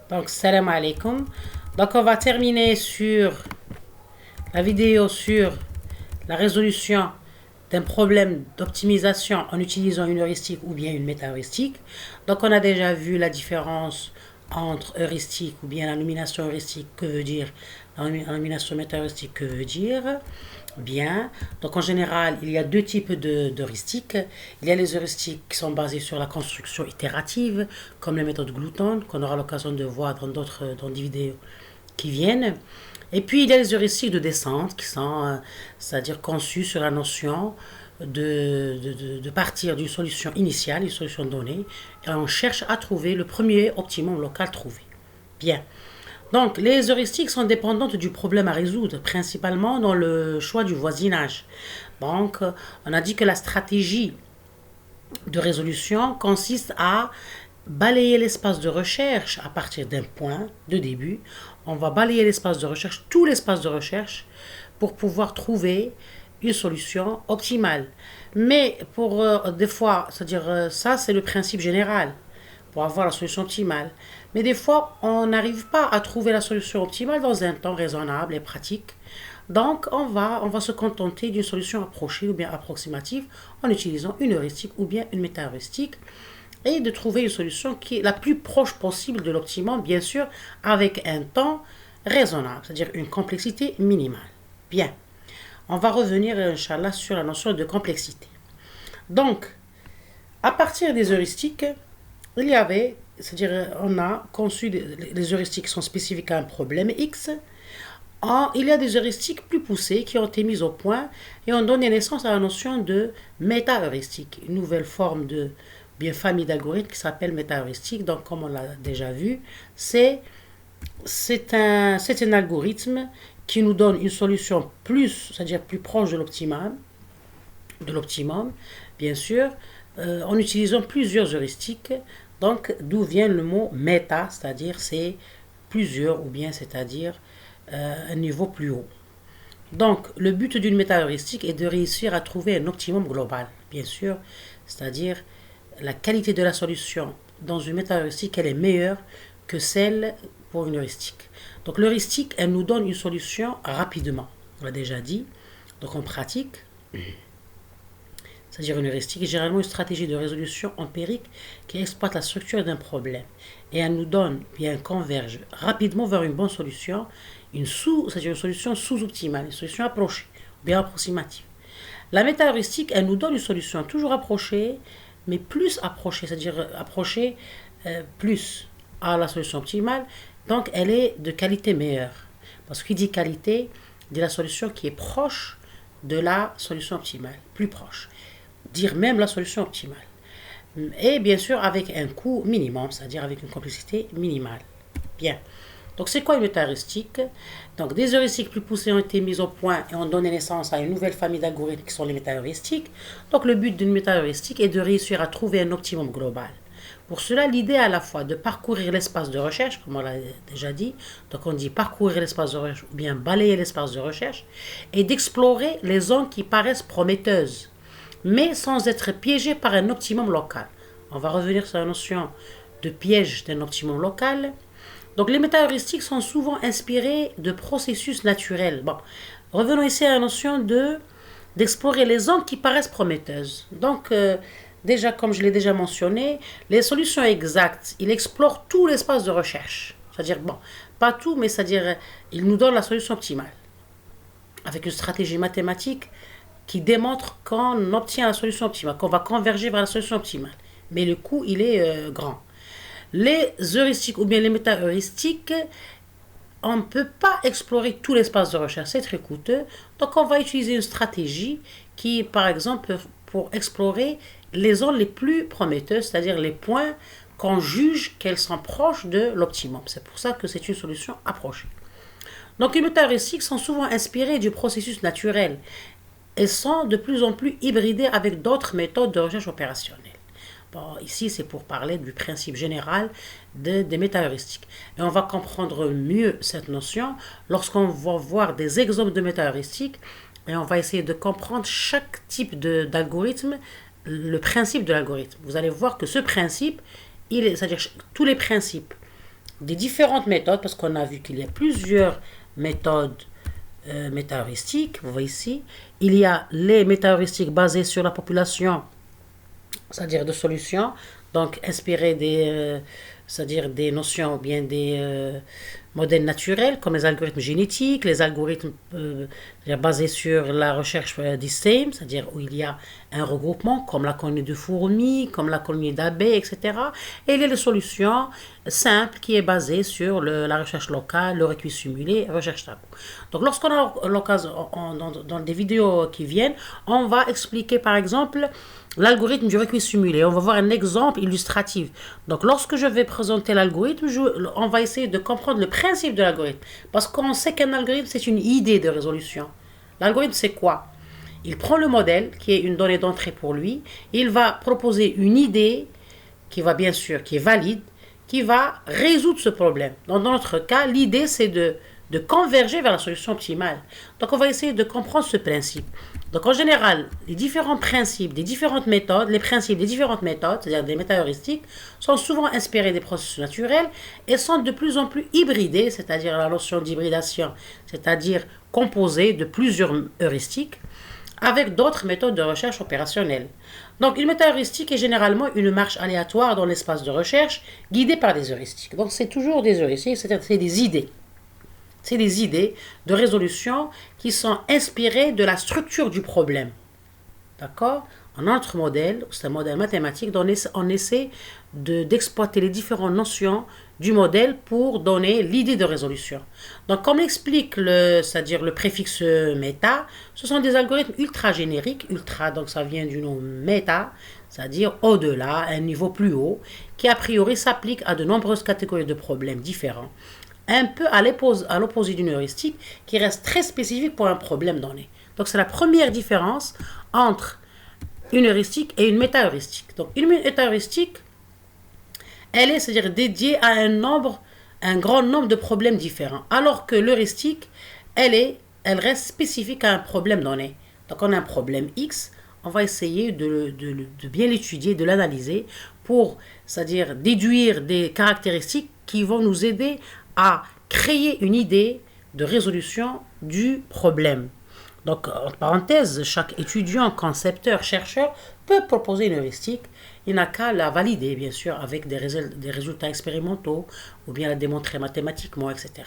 Donc, salam alaikum. Donc, on va terminer sur la vidéo sur la résolution d'un problème d'optimisation en utilisant une heuristique ou bien une méta-heuristique. Donc, on a déjà vu la différence entre heuristique ou bien la nomination heuristique, que veut dire la nomination méta-heuristique, que veut dire bien. Donc, en général, il y a deux types d'heuristiques. Il y a les heuristiques qui sont basées sur la construction itérative, comme la méthode Glouton, qu'on aura l'occasion de voir dans des vidéos qui viennent. Et puis, il y a les heuristiques de descente qui sont, c'est-à-dire conçues sur la notion de partir d'une solution initiale, une solution donnée, et on cherche à trouver le premier optimum local trouvé. Bien. Donc, les heuristiques sont dépendantes du problème à résoudre, principalement dans le choix du voisinage. Donc, on a dit que la stratégie de résolution consiste à balayer l'espace de recherche à partir d'un point de début. On va balayer l'espace de recherche, tout l'espace de recherche, pour pouvoir trouver une solution optimale. Mais pour des fois, c'est-à-dire ça, c'est le principe général pour avoir la solution optimale. Mais des fois, on n'arrive pas à trouver la solution optimale dans un temps raisonnable et pratique. Donc, on va se contenter d'une solution approchée ou bien approximative en utilisant une heuristique ou bien une méta-heuristique et de trouver une solution qui est la plus proche possible de l'optimum, bien sûr, avec un temps raisonnable, c'est-à-dire une complexité minimale. Bien, on va revenir, Inch'Allah, sur la notion de complexité. Donc, à partir des heuristiques, il y avait, c'est-à-dire on a conçu les heuristiques qui sont spécifiques à un problème X. Il y a des heuristiques plus poussées qui ont été mises au point et ont donné naissance à la notion de méta-heuristique, une nouvelle forme de bien famille d'algorithmes qui s'appelle méta-heuristique. Donc, comme on l'a déjà vu, c'est un algorithme qui nous donne une solution plus, c'est-à-dire plus proche de l'optimum, bien sûr, en utilisant plusieurs heuristiques. Donc, d'où vient le mot méta, c'est-à-dire c'est plusieurs ou bien c'est-à-dire un niveau plus haut. Donc, le but d'une méta-heuristique est de réussir à trouver un optimum global, bien sûr, c'est-à-dire la qualité de la solution dans une méta-heuristique, elle est meilleure que celle pour une heuristique. Donc, l'heuristique, elle nous donne une solution rapidement, on l'a déjà dit. Donc, en pratique, c'est-à-dire une heuristique est généralement une stratégie de résolution empirique qui exploite la structure d'un problème et elle nous donne, bien converge rapidement vers une bonne solution, c'est-à-dire une solution sous-optimale, une solution approchée, bien approximative. La méta-heuristique, elle nous donne une solution toujours approchée, mais plus approchée, c'est-à-dire approchée plus à la solution optimale, donc elle est de qualité meilleure. Parce qu'il dit qualité, dit la solution qui est proche de la solution optimale, plus proche. Dire même la solution optimale. Et bien sûr avec un coût minimum, c'est-à-dire avec une complexité minimale. Bien. Donc c'est quoi une méta-heuristique? Donc des heuristiques plus poussées ont été mises au point et ont donné naissance à une nouvelle famille d'algorithmes qui sont les méta-heuristiques. Donc le but d'une méta-heuristique est de réussir à trouver un optimum global. Pour cela, l'idée est à la fois de parcourir l'espace de recherche, comme on l'a déjà dit, donc on dit parcourir l'espace de recherche ou bien balayer l'espace de recherche, et d'explorer les zones qui paraissent prometteuses, mais sans être piégé par un optimum local. On va revenir sur la notion de piège d'un optimum local. Donc les méta-heuristiques sont souvent inspirées de processus naturels. Bon, revenons ici à la notion d'explorer les zones qui paraissent prometteuses. Donc, déjà, comme je l'ai déjà mentionné, les solutions exactes, ils explorent tout l'espace de recherche. C'est-à-dire, bon, pas tout, mais c'est-à-dire, ils nous donnent la solution optimale. Avec une stratégie mathématique qui démontre qu'on obtient la solution optimale, qu'on va converger vers la solution optimale. Mais le coût, il est grand. Les heuristiques ou bien les méta-heuristiques, on ne peut pas explorer tout l'espace de recherche, c'est très coûteux. Donc on va utiliser une stratégie qui, par exemple, pour explorer les zones les plus prometteuses, c'est-à-dire les points qu'on juge qu'elles sont proches de l'optimum. C'est pour ça que c'est une solution approchée. Donc les méta-heuristiques sont souvent inspirées du processus naturel et sont de plus en plus hybridées avec d'autres méthodes de recherche opérationnelle. Bon, ici, c'est pour parler du principe général des méta-heuristiques. Et on va comprendre mieux cette notion lorsqu'on va voir des exemples de méta-heuristiques et on va essayer de comprendre chaque type d'algorithme, le principe de l'algorithme. Vous allez voir que ce principe, c'est-à-dire tous les principes des différentes méthodes, parce qu'on a vu qu'il y a plusieurs méthodes méta-heuristiques. Vous voyez ici, il y a les méta-heuristiques basées sur la population, c'est-à-dire de solutions, donc inspirées c'est-à-dire des notions ou bien des modèles naturels comme les algorithmes génétiques, les algorithmes basés sur la recherche des SAME, c'est-à-dire où il y a un regroupement comme la colonie de fourmis, comme la colonie d'abeilles, etc. Et il y a les solutions simples qui est basée sur la recherche locale, le recueil simulé, recherche tabou. Donc lorsqu'on a l'occasion, dans des vidéos qui viennent, on va expliquer par exemple l'algorithme du recueil simulé. On va voir un exemple illustratif. Donc, lorsque je vais présenter l'algorithme, on va essayer de comprendre le principe de l'algorithme. Parce qu'on sait qu'un algorithme, c'est une idée de résolution. L'algorithme, c'est quoi? Il prend le modèle, qui est une donnée d'entrée pour lui. Il va proposer une idée qui est valide, qui va résoudre ce problème. Dans notre cas, l'idée, c'est de converger vers la solution optimale. Donc, on va essayer de comprendre ce principe. Donc, en général, les différents principes des différentes méthodes, les principes des différentes méthodes, c'est-à-dire des méta-heuristiques, sont souvent inspirés des processus naturels et sont de plus en plus hybridés, c'est-à-dire la notion d'hybridation, c'est-à-dire composés de plusieurs heuristiques avec d'autres méthodes de recherche opérationnelle. Donc, une méta-heuristique est généralement une marche aléatoire dans l'espace de recherche guidée par des heuristiques. Donc, c'est toujours des heuristiques, c'est-à-dire c'est des idées. C'est des idées de résolution qui sont inspirées de la structure du problème. D'accord? En notre modèle, c'est un modèle mathématique, on essaie d'exploiter les différentes notions du modèle pour donner l'idée de résolution. Donc, comme l'explique c'est-à-dire le préfixe méta, ce sont des algorithmes ultra génériques, donc ça vient du nom méta, c'est-à-dire au-delà, un niveau plus haut, qui a priori s'applique à de nombreuses catégories de problèmes différents. Un peu à l'opposé d'une heuristique qui reste très spécifique pour un problème donné. Donc, c'est la première différence entre une heuristique et une méta-heuristique. Donc, une méta-heuristique, elle est, c'est-à-dire dédiée à un grand nombre de problèmes différents. Alors que l'heuristique, elle reste spécifique à un problème donné. Donc, on a un problème X, on va essayer de bien l'étudier, de l'analyser pour, c'est-à-dire déduire des caractéristiques qui vont nous aider à créer une idée de résolution du problème. Donc, entre parenthèses, chaque étudiant, concepteur, chercheur peut proposer une heuristique. Il n'a qu'à la valider, bien sûr, avec des résultats expérimentaux ou bien la démontrer mathématiquement, etc.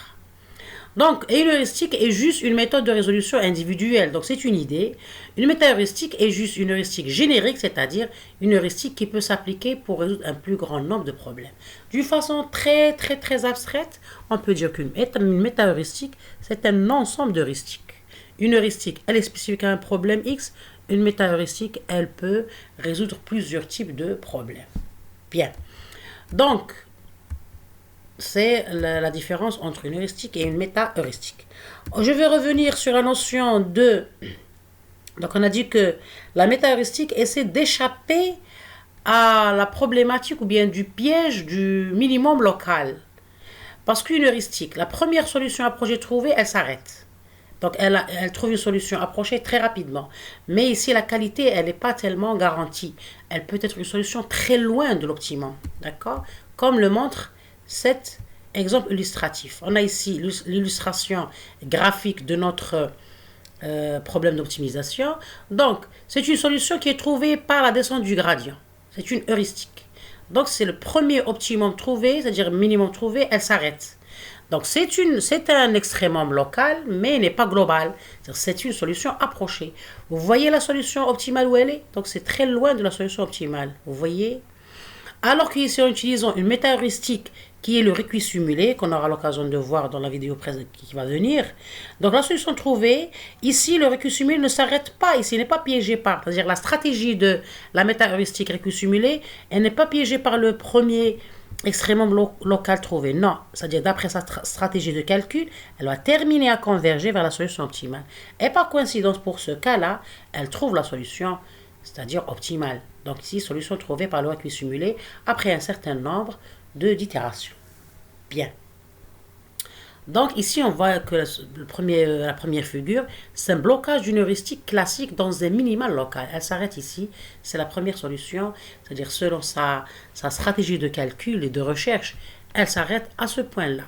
Donc, une heuristique est juste une méthode de résolution individuelle. Donc, c'est une idée. Une méta-heuristique est juste une heuristique générique, c'est-à-dire une heuristique qui peut s'appliquer pour résoudre un plus grand nombre de problèmes. D'une façon très, très, très abstraite, on peut dire qu'une méta-heuristique, c'est un ensemble d'heuristiques. Une heuristique, elle est spécifique à un problème X. Une méta-heuristique, elle peut résoudre plusieurs types de problèmes. Bien. Donc, c'est la différence entre une heuristique et une méta-heuristique. Je vais revenir sur la notion de... Donc, on a dit que la méta-heuristique essaie d'échapper à la problématique ou bien du piège du minimum local. Parce qu'une heuristique, la première solution approchée trouvée, elle s'arrête. Donc, elle trouve une solution approchée très rapidement. Mais ici, la qualité, elle n'est pas tellement garantie. Elle peut être une solution très loin de l'optimum. D'accord? Comme le montre cet exemple illustratif. On a ici l'illustration graphique de notre problème d'optimisation. Donc, c'est une solution qui est trouvée par la descente du gradient. C'est une heuristique. Donc, c'est le premier optimum trouvé, c'est-à-dire minimum trouvé, elle s'arrête. Donc, c'est un extrémum local, mais il n'est pas global. C'est une solution approchée. Vous voyez la solution optimale où elle est? Donc, c'est très loin de la solution optimale. Vous voyez? Alors qu'ici, en utilisant une méta-heuristique qui est le recueil simulé, qu'on aura l'occasion de voir dans la vidéo qui va venir. Donc, la solution trouvée, ici, le recueil simulé ne s'arrête pas. Ici, il n'est pas piégé par, c'est-à-dire la stratégie de la méta-heuristique recueil simulé, elle n'est pas piégée par le premier extrémum local trouvé. Non, c'est-à-dire d'après sa stratégie de calcul, elle va terminer à converger vers la solution optimale. Et par coïncidence, pour ce cas-là, elle trouve la solution, c'est-à-dire optimale. Donc ici, solution trouvée par le recueil simulé après un certain nombre d'itérations. Bien. Donc ici, on voit que la première figure, c'est un blocage d'une heuristique classique dans un minimal local. Elle s'arrête ici. C'est la première solution, c'est-à-dire selon sa stratégie de calcul et de recherche, Elle s'arrête à ce point-là.